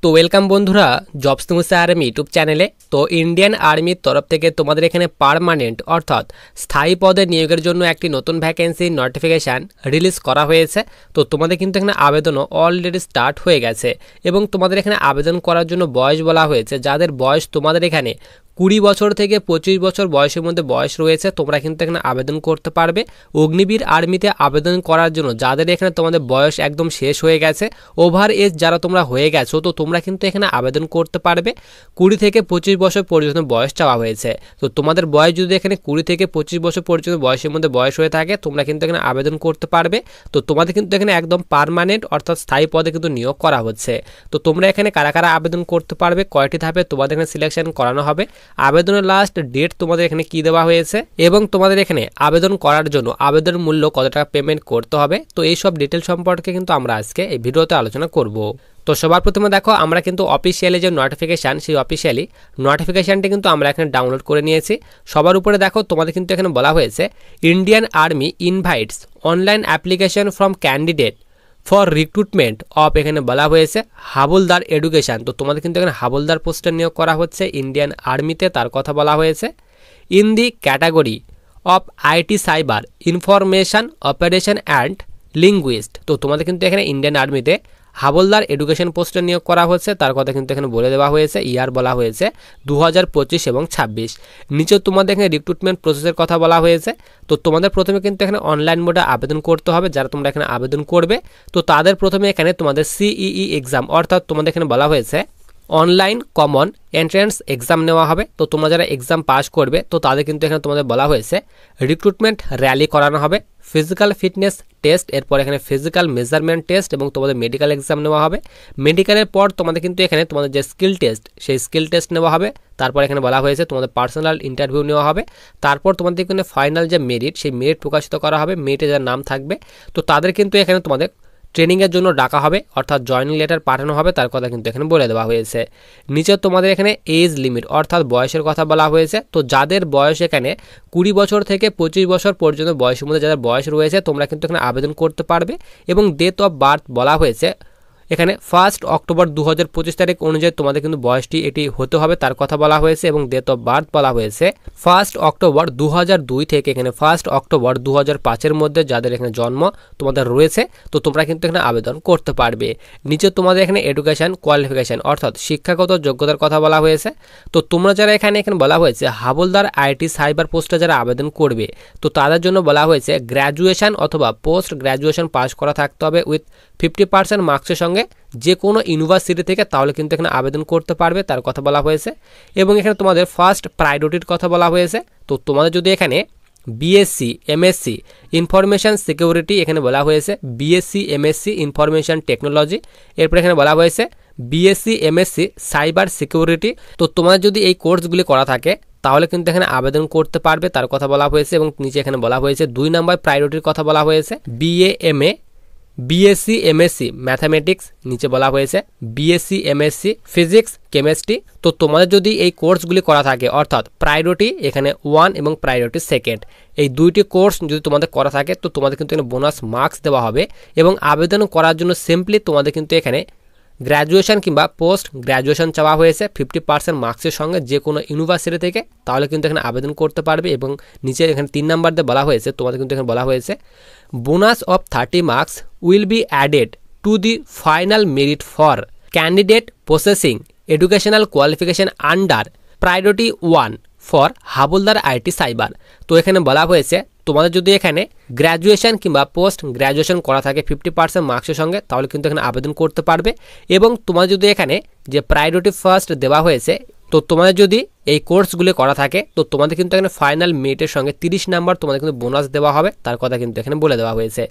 তো ওয়েলকাম বন্ধুরা jobs news army YouTube চ্যানেলে। তো ইন্ডিয়ান আর্মির তরফ থেকে তোমাদের এখানে পার্মানেন্ট অর্থাৎ স্থায়ী পদে নিয়োগের জন্য একটি নতুন ভ্যাকেন্সি নোটিফিকেশান রিলিজ করা হয়েছে। তো তোমাদের কিন্তু এখানে আবেদনও অলরেডি স্টার্ট হয়ে গেছে এবং তোমাদের এখানে আবেদন করার জন্য বয়স বলা হয়েছে, যাদের বয়স তোমাদের এখানে 20 বছর থেকে 25 বছর বয়সের মধ্যে বয়স রয়েছে তোমরা কিন্তু এখানে আবেদন করতে পারবে। অগ্নিবীর আর্মিতে আবেদন করার জন্য যাদের এখানে তোমাদের বয়স একদম শেষ হয়ে গেছে, ওভার এজ যারা তোমরা হয়ে গেছো, তো তোমরা কিন্তু এখানে আবেদন করতে পারবে। 20 থেকে 25 বছর পর্যন্ত বয়স চাওয়া হয়েছে। তো তোমাদের বয়স যদি এখানে 20 থেকে 25 বছর পর্যন্ত বয়সের মধ্যে বয়স হয়ে থাকে তোমরা কিন্তু এখানে আবেদন করতে পারবে। তো তোমাদের কিন্তু এখানে একদম পার্মানেন্ট অর্থাৎ স্থায়ী পদে কিন্তু নিয়োগ করা হচ্ছে। তো তোমরা এখানে কারা কারা আবেদন করতে পারবে, কয়টি ধাপে তোমাদের এখানে সিলেকশন করানো হবে, আবেদনের লাস্ট ডেট তোমাদের এখানে কি দেওয়া হয়েছে এবং তোমাদের এখানে আবেদন করার জন্য আবেদন মূল্য কত টাকা পেমেন্ট করতে হবে, তো এই সব ডিটেল সম্পর্কে কিন্তু আমরা আজকে এই ভিডিওতে আলোচনা করব। তো সবার প্রথমে দেখো আমরা কিন্তু অফিসিয়ালি যে নোটিফিকেশান, সেই অফিসিয়ালি নোটিফিকেশানটি কিন্তু আমরা এখানে ডাউনলোড করে নিয়েছি। সবার উপরে দেখো তোমাদের কিন্তু এখানে বলা হয়েছে Indian army invites online application from candidate for recruitment of, এখানে বলা হয়েছে হাবলদার এডুকেশান। তো তোমাদের কিন্তু এখানে হাবলদার পোস্টে নিয়োগ করা হচ্ছে ইন্ডিয়ান আর্মিতে, তার কথা বলা হয়েছে। In the category of IT cyber information operation and linguist. তো তোমাদের কিন্তু এখানে ইন্ডিয়ান আর্মিতে হাবলদার এডুকেশন পোস্টে নিয়োগ করা হচ্ছে, তার কথা কিন্তু এখানে বলে দেওয়া হয়েছে। ইয়ার বলা হয়েছে 2025 এবং 26। নিচে তোমাদের এখানে রিক্রুটমেন্ট প্রসেসের কথা বলা হয়েছে। তো তোমাদের প্রথমে কিন্তু এখানে অনলাইন মোডে আবেদন করতে হবে। যারা তোমরা এখানে আবেদন করবে তো তাদের প্রথমে এখানে তোমাদের সিইই এক্সাম অর্থাৎ তোমাদের এখানে বলা হয়েছে অনলাইন কমন এন্ট্রান্স এক্সাম নেওয়া হবে। তো তোমরা যারা এক্সাম পাস করবে তো তাদের কিন্তু এখানে তোমাদের বলা হয়েছে রিক্রুটমেন্ট র্যালি করানো হবে, ফিজিক্যাল ফিটনেস টেস্ট, এরপর এখানে ফিজিক্যাল মেজারমেন্ট টেস্ট এবং তোমাদের মেডিকেল এক্সাম নেওয়া হবে। মেডিকেলের পর তোমাদের কিন্তু এখানে তোমাদের যে স্কিল টেস্ট সেই স্কিল টেস্ট নেওয়া হবে। তারপর এখানে বলা হয়েছে তোমাদের পার্সোনাল ইন্টারভিউ নেওয়া হবে। তারপর তোমাদের এখানে ফাইনাল যে মেরিট সেই মেরিট প্রকাশিত করা হবে। মেরিটে যার নাম থাকবে তো তাদের কিন্তু এখানে তোমাদের ট্রেনিংয়ের জন্য ডাকা হবে অর্থাৎ জয়নিং লেটার পাঠানো হবে, তার কথা কিন্তু এখানে বলে দেওয়া হয়েছে। নিচে তোমাদের এখানে এজ লিমিট অর্থাৎ বয়সের কথা বলা হয়েছে। তো যাদের বয়স এখানে 20 বছর থেকে 25 বছর পর্যন্ত বয়সের মধ্যে যাদের বয়স রয়েছে তোমরা কিন্তু এখানে আবেদন করতে পারবে। এবং ডেট অফ বার্থ বলা হয়েছে এখানে 1 অক্টোবর 2025 তারিখ অনুযায়ী তোমাদের কিন্তু বয়সটি এটি হতে হবে, তার কথা বলা হয়েছে। এবং ডেট অফ বার্থ বলা হয়েছে 1 অক্টোবর 2002 থেকে এখানে 1 অক্টোবর 2005-এর মধ্যে যাদের এখানে জন্ম তোমাদের রয়েছে তো তোমরা কিন্তু এখানে আবেদন করতে পারবে। নিচে তোমাদের এখানে এডুকেশন কোয়ালিফিকেশন অর্থাৎ শিক্ষাগত যোগ্যতার কথা বলা হয়েছে। তো তোমরা যারা এখানে বলা হয়েছে হাবলদার আইটি সাইবার পোস্টে যারা আবেদন করবে তো তাদের জন্য বলা হয়েছে গ্র্যাজুয়েশন অথবা পোস্ট গ্র্যাজুয়েশন পাস করা থাকতে হবে উইথ 50% মার্কসের সঙ্গে যে কোনো ইউনিভার্সিটি থেকে, তাহলে কিন্তু এখানে আবেদন করতে পারবে, তার কথা বলা হয়েছে। এবং এখানে তোমাদের ফার্স্ট প্রায়োরিটির কথা বলা হয়েছে। তো তোমাদের যদি এখানে বিএসসি এমএসসি ইনফরমেশন সিকিউরিটি, এখানে বলা হয়েছে বিএসসি এমএসসি ইনফরমেশন টেকনোলজি, এরপর এখানে বলা হয়েছে বিএসসি এমএসসি সাইবার সিকিউরিটি। তো তোমাদের যদি এই কোর্সগুলি করা থাকে তাহলে কিন্তু এখানে আবেদন করতে পারবে, তার কথা বলা হয়েছে। এবং নিচে এখানে বলা হয়েছে 2 নম্বর প্রায়োরিটির কথা বলা হয়েছে বিএএমএ বিএসসি এমএসসি ম্যাথামেটিক্স, নিচে বলা হয়েছে বিএসসি এমএসসি ফিজিক্স কেমিস্ট্রি। তো তোমাদের যদি এই কোর্সগুলি করা থাকে অর্থাৎ প্রায়োরিটি এখানে 1 এবং প্রায়োরিটি 2 এই দুইটি কোর্স যদি তোমাদের করা থাকে তো তোমাদের কিন্তু এখানে বোনাস মার্কস দেওয়া হবে। এবং আবেদন করার জন্য সিম্পলি তোমাদের কিন্তু এখানে গ্র্যাজুয়েশন কিংবা পোস্ট গ্র্যাজুয়েশন চাওয়া হয়েছে 50% মার্কসের সঙ্গে যে কোনো ইউনিভার্সিটি থেকে, তাহলে কিন্তু এখানে আবেদন করতে পারবে। এবং নিচে এখানে 3 নাম্বার দিয়ে বলা হয়েছে তোমাদের কিন্তু এখানে বলা হয়েছে bonus of 30 marks will be added to the final merit for candidate processing educational qualification under priority 1 for হাবলদার IT cyber. তো এখানে বলা হয়েছে তোমাদের যদি এখানে গ্র্যাজুয়েশন কিংবা পোস্ট গ্র্যাজুয়েশন করা থাকে 50% মার্কসের সঙ্গে তাহলে কিন্তু এখানে আবেদন করতে পারবে। এবং তোমার যদি এখানে যে প্রায়োরিটি ফার্স্ট দেওয়া হয়েছে তো তোমাদের যদি এই কোর্সগুলি করা থাকে তো তোমাদের কিন্তু এখানে ফাইনাল মেরিটের সঙ্গে 30 নাম্বার তোমাদের কিন্তু বোনাস দেওয়া হবে, তার কথা কিন্তু এখানে বলে দেওয়া হয়েছে।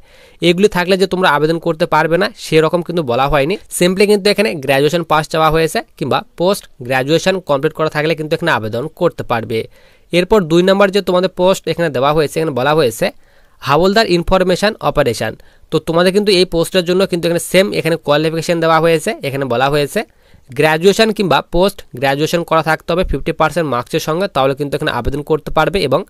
এগুলি থাকলে যে তোমরা আবেদন করতে পারবে না সেরকম কিন্তু বলা হয়নি, সিম্পলি কিন্তু এখানে গ্র্যাজুয়েশন পাস চাওয়া হয়েছে কিংবা পোস্ট গ্র্যাজুয়েশন কমপ্লিট করা থাকলে কিন্তু এখানে আবেদন করতে পারবে। এরপর 2 নম্বর যে তোমাদের পোস্ট এখানে দেওয়া হয়েছে এখানে বলা হয়েছে হাবলদার ইনফরমেশন অপারেশন। তো তোমাদের কিন্তু এই পোস্টের জন্য কিন্তু এখানে সেম এখানে কোয়ালিফিকেশন দেওয়া হয়েছে। এখানে বলা হয়েছে গ্র্যাজুয়েশন কিংবা পোস্ট গ্র্যাজুয়েশন করা থাকতে হবে 50% মার্কসের সঙ্গে, তাহলে কিন্তু এখানে আবেদন করতে পারবে। এবং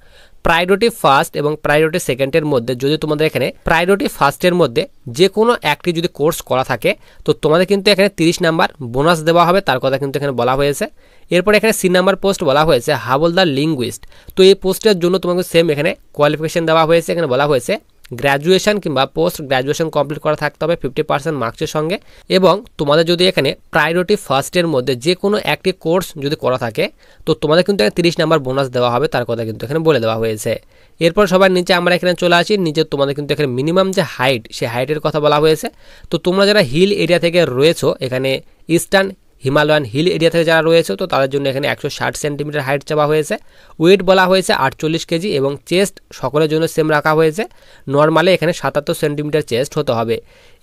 প্রায়োরিটি ফার্স্ট এবং প্রায়োরিটি সেকেন্ডের মধ্যে যদি তোমাদের এখানে প্রায়োরিটি ফার্স্টের মধ্যে যে কোনো একটি যদি কোর্স করা থাকে তো তোমাদের কিন্তু এখানে 30 নাম্বার বোনাস দেওয়া হবে, তার কথা কিন্তু এখানে বলা হয়েছে। এরপর এখানে সি নাম্বার পোস্ট বলা হয়েছে হাবলদার লিঙ্গুইস্ট। তো এই পোস্টের জন্য তোমাকে সেম এখানে কোয়ালিফিকেশন দেওয়া হয়েছে। এখানে বলা হয়েছে গ্র্যাজুয়েশন কিংবা পোস্ট গ্র্যাজুয়েশন কমপ্লিট করা থাকতে হবে 50% মার্কসের সঙ্গে। এবং তোমাদের যদি এখানে প্রায়োরিটি ফার্স্টের মধ্যে যে কোনো একটি কোর্স যদি করা থাকে তো তোমাদের কিন্তু 30 নাম্বার বোনাস দেওয়া হবে, তার কথা কিন্তু এখানে বলে দেওয়া হয়েছে। এরপর সবার নিচে আমরা এখানে চলে আসি। নিচে তোমাদের কিন্তু এখানে মিনিমাম যে হাইট, সেই হাইটের কথা বলা হয়েছে। তো তোমরা যারা হিল এরিয়া থেকে রয়েছো, এখানে ইস্টার্ন হিমালয়ান হিল এরিয়া থেকে যারা রয়েছে তো তাদের জন্য এখানে 160 সেন্টিমিটার হাইট চাওয়া হয়েছে। ওয়েট বলা হয়েছে 48 কেজি এবং চেস্ট সকলের জন্য সেম রাখা হয়েছে। নর্মালে এখানে 77 সেন্টিমিটার চেস্ট হতে হবে।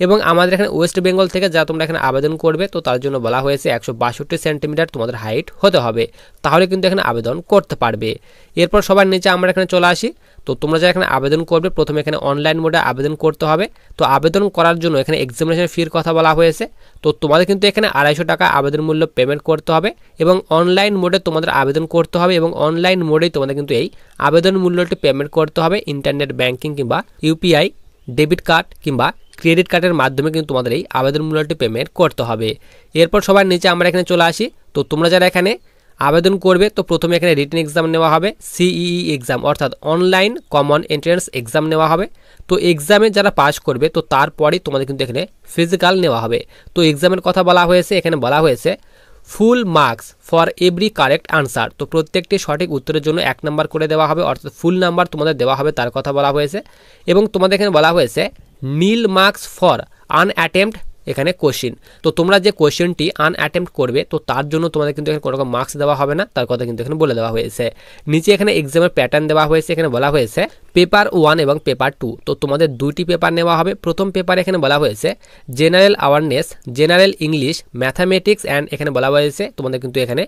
এবং আমাদের এখানে ওয়েস্ট বেঙ্গল থেকে যারা তোমরা এখানে আবেদন করবে তো তার জন্য বলা হয়েছে 162 সেন্টিমিটার তোমাদের হাইট হতে হবে, তাহলে কিন্তু এখানে আবেদন করতে পারবে। এরপর সবার নিচে আমরা এখানে চলে আসি। তো তোমরা যারা এখানে আবেদন করবে প্রথমে এখানে অনলাইন মোডে আবেদন করতে হবে। তো আবেদন করার জন্য এখানে এক্সামিনেশন ফির কথা বলা হয়েছে। তো তোমাদের কিন্তু এখানে 250 টাকা আবেদন মূল্য পেমেন্ট করতে হবে এবং অনলাইন মোডে তোমাদের আবেদন করতে হবে এবং অনলাইন মোডেই তোমাদের কিন্তু এই আবেদন মূল্যটি পেমেন্ট করতে হবে। ইন্টারনেট ব্যাংকিং কিংবা ইউপিআই, ডেবিট কার্ড কিংবা ক্রেডিট কার্ডের মাধ্যমে কিন্তু তোমাদের এই আবেদন মূল্যটি পেমেন্ট করতে হবে। এরপর সবার নিচে আমরা এখানে চলে আসি। তো তোমরা যারা এখানে আবেদন করবে তো প্রথমে এখানে রিটেন এক্সাম নেওয়া হবে, সিইই এক্সাম অর্থাৎ অনলাইন কমন এন্ট্রান্স এক্সাম নেওয়া হবে। তো এক্সামে যারা পাস করবে তো তারপরেই তোমাদের কিন্তু এখানে ফিজিক্যাল নেওয়া হবে। তো এক্সামের কথা বলা হয়েছে, এখানে বলা হয়েছে full marks for every correct answer. তো প্রত্যেকটি সঠিক উত্তরের জন্য 1 নাম্বার করে দেওয়া হবে, অর্থাৎ ফুল নাম্বার তোমাদের দেওয়া হবে, তার কথা বলা হয়েছে। এবং তোমাদের এখানে বলা হয়েছে নীল মার্কস ফর আনঅ্যাটেম্পট এখানে কোশ্চিন। তো তোমরা যে কোশ্চেনটি আনঅ্যাটেম্প্ট করবে তো তার জন্য তোমাদের কিন্তু এখানে কোনো রকম মার্কস দেওয়া হবে না, তার কথা কিন্তু এখানে বলে দেওয়া হয়েছে। নিচে এখানে এক্সামের প্যাটার্ন দেওয়া হয়েছে। এখানে বলা হয়েছে পেপার 1 এবং পেপার 2। তো তোমাদের 2টি পেপার নেওয়া হবে। প্রথম পেপার এখানে বলা হয়েছে general awareness, general English, mathematics and এখানে বলা হয়েছে তোমাদের কিন্তু এখানে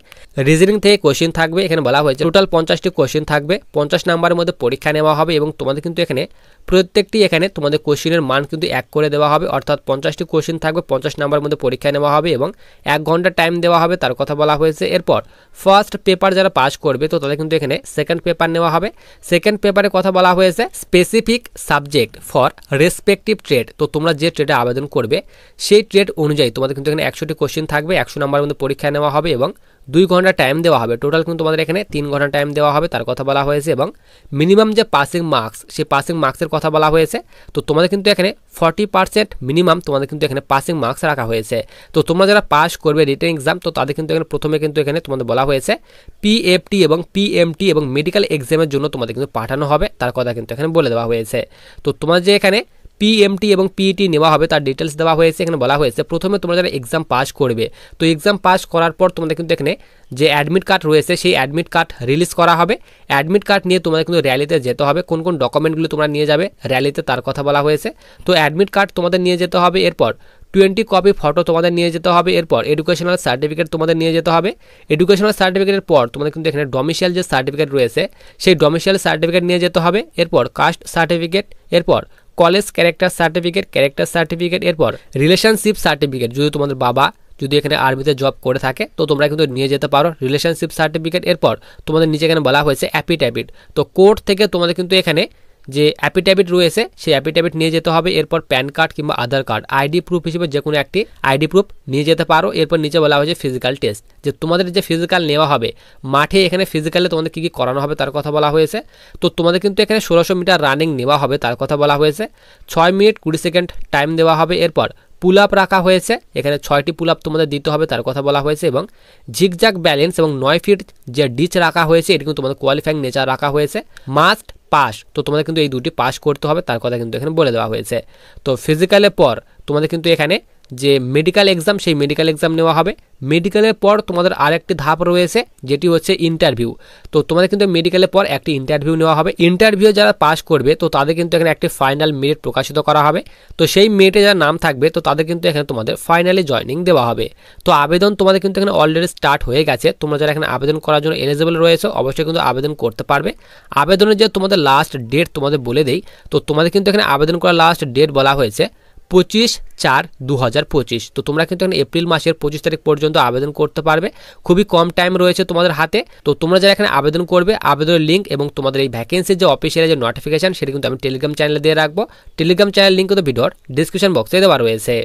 রিজনিং থেকে কোশ্চেন থাকবে। এখানে বলা হয়েছে টোটাল 50টি কোশ্চেন থাকবে, 50 নাম্বারের মধ্যে পরীক্ষা নেওয়া হবে এবং তোমাদের কিন্তু এখানে প্রত্যেকটি এখানে তোমাদের কোশ্চেনের মান কিন্তু 1 করে দেওয়া হবে, অর্থাৎ 50টি কোশ্চেন থাকবে, 50 নাম্বারের মধ্যে পরীক্ষা নেওয়া হবে এবং 1 ঘন্টা টাইম দেওয়া হবে, তার কথা বলা হয়েছে। এরপর ফার্স্ট পেপার যারা পাস করবে তো তাদের কিন্তু এখানে সেকেন্ড পেপার নেওয়া হবে। সেকেন্ড পেপারের কথা বলা হয়েছে specific subject for respective trade. তো তোমরা যে ট্রেডে আবেদন করবে সেই ট্রেড অনুযায়ী তোমাদের কিন্তু এখানে 100টি কোশ্চেন থাকবে, 100 নাম্বারের মধ্যে পরীক্ষা নেওয়া হবে এবং 2 ঘন্টা টাইম দেওয়া হবে। টোটাল কিন্তু তোমাদের এখানে 3 ঘন্টা টাইম দেওয়া হবে, তার কথা বলা হয়েছে। এবং মিনিমাম যে পাসিং মার্কস সেই পাসিং মার্কসের কথা বলা হয়েছে। তো তোমাদের কিন্তু এখানে 40% মিনিমাম তোমাদের কিন্তু এখানে পাসিং মার্কস রাখা হয়েছে। তো তোমরা যারা পাস করবে রিটেন এক্সাম তো তাদের কিন্তু এখানে প্রথমে কিন্তু এখানে তোমাদের বলা হয়েছে পিএফটি এবং পিএমটি এবং মেডিকেল এক্সামের জন্য তোমাদের কিন্তু পাঠানো হবে, তার কথা কিন্তু এখানে বলে দেওয়া হয়েছে। তো তোমার যে এখানে পিএমটি এবং পিইটি নেওয়া হবে তার ডিটেলস দেওয়া হয়েছে। এখানে বলা হয়েছে প্রথমে তোমরা যারা এক্সাম পাস করবে তো এক্সাম পাস করার পর তোমাদের কিন্তু এখানে যে অ্যাডমিট কার্ড রয়েছে সেই অ্যাডমিট কার্ড রিলিজ করা হবে। অ্যাডমিট কার্ড নিয়ে তোমাদের কিন্তু র্যালিতে যেতে হবে। কোন কোন ডকুমেন্টগুলো তোমরা নিয়ে যাবে র্যালিতে তার কথা বলা হয়েছে। তো অ্যাডমিট কার্ড তোমাদের নিয়ে যেতে হবে, এরপর 20 কপি ফটো তোমাদের নিয়ে যেতে হবে, এরপর এডুকেশনাল সার্টিফিকেট তোমাদের নিয়ে যেতে হবে। এডুকেশনাল সার্টিফিকেটের পর তোমাদের কিন্তু এখানে ডোমিসাইল যে সার্টিফিকেট রয়েছে সেই ডোমিসাইল সার্টিফিকেট নিয়ে যেতে হবে, এরপর কাস্ট সার্টিফিকেট, এরপর কলেজ ক্যারেক্টার সার্টিফিকেট, এরপর রিলেশনশিপ সার্টিফিকেট। যদি তোমাদের বাবা যদি এখানে আর্মিতে জব করে থাকে তো তোমরা কিন্তু নিয়ে যেতে পারো রিলেশনশিপ সার্টিফিকেট। এরপর তোমাদের নিচে এখানে বলা হয়েছে অ্যাফিডেভিট। তো কোর্ট থেকে তোমাদের কিন্তু এখানে যে অ্যাফিডেভিট রয়েছে সেই অ্যাফিডেভিট নিয়ে যেতে হবে। এরপর প্যান কার্ড কিংবা আধার কার্ড, আইডি প্রুফ হিসেবে যে কোনো একটি আইডি প্রুফ নিয়ে যেতে পারো। এরপর নিচে বলা হয়েছে ফিজিক্যাল টেস্ট, যে তোমাদের যে ফিজিক্যাল নেওয়া হবে মাঠে এখানে ফিজিক্যালে তোমাদের কী কী করানো হবে তার কথা বলা হয়েছে। তো তোমাদের কিন্তু এখানে 1600 মিটার রানিং নেওয়া হবে, তার কথা বলা হয়েছে। 6 মিনিট 20 সেকেন্ড টাইম দেওয়া হবে। এরপর পুল আপ রাখা হয়েছে, এখানে 6টি পুল আপ তোমাদের দিতে হবে, তার কথা বলা হয়েছে। এবং ঝিকঝাক ব্যালেন্স এবং 9 ফিট যে ডিচ রাখা হয়েছে এটি কিন্তু তোমাদের কোয়ালিফাইং নেচার রাখা হয়েছে। মাস্ট পাস, তো তোমাদের কিন্তু এই দুটি পাস করতে হবে, তার কথা কিন্তু এখানে বলে দেওয়া হয়েছে। তো ফিজিক্যালের পর তোমাদের কিন্তু এখানে যে মেডিকেল এক্সাম সেই মেডিকেল এক্সাম নেওয়া হবে। মেডিকেলের পর তোমাদের আরেকটি ধাপ রয়েছে যেটি হচ্ছে ইন্টারভিউ। তো তোমাদের কিন্তু মেডিকেলের পর একটি ইন্টারভিউ নেওয়া হবে। ইন্টারভিউ যারা পাস করবে তো তাদের কিন্তু এখানে একটি ফাইনাল মেরিট প্রকাশিত করা হবে। তো সেই মেরিটে যারা নাম থাকবে তো তাদের কিন্তু এখানে তোমাদের ফাইনালি জয়নিং দেওয়া হবে। তো আবেদন তোমাদের কিন্তু এখানে অলরেডি স্টার্ট হয়ে গেছে। তোমরা যারা এখানে আবেদন করার জন্য এলিজিবল রয়েছে অবশ্যই কিন্তু আবেদন করতে পারবে। আবেদনের যে তোমাদের লাস্ট ডেট তোমাদের বলে দেই, তো তোমাদের কিন্তু এখানে আবেদন করার লাস্ট ডেট বলা হয়েছে 25/4/2025। তো তোমরা কিন্তু এখানে এপ্রিল মাসের 25 তারিখ পর্যন্ত আবেদন করতে পারবে। খুবই কম টাইম রয়েছে তোমাদের হাতে। তো তোমরা যারা এখানে আবেদন করবে আবেদনের লিঙ্ক এবং তোমাদের এই ভ্যাকেন্সির যে অফিসিয়াল যে নোটিফিকেশন সেটা কিন্তু আমি টেলিগ্রাম চ্যানেলে দিয়ে রাখবো। টেলিগ্রাম চ্যানেল লিঙ্ক কিন্তু ভিডিওর ডিসক্রিপশন বক্সে দেওয়া রয়েছে।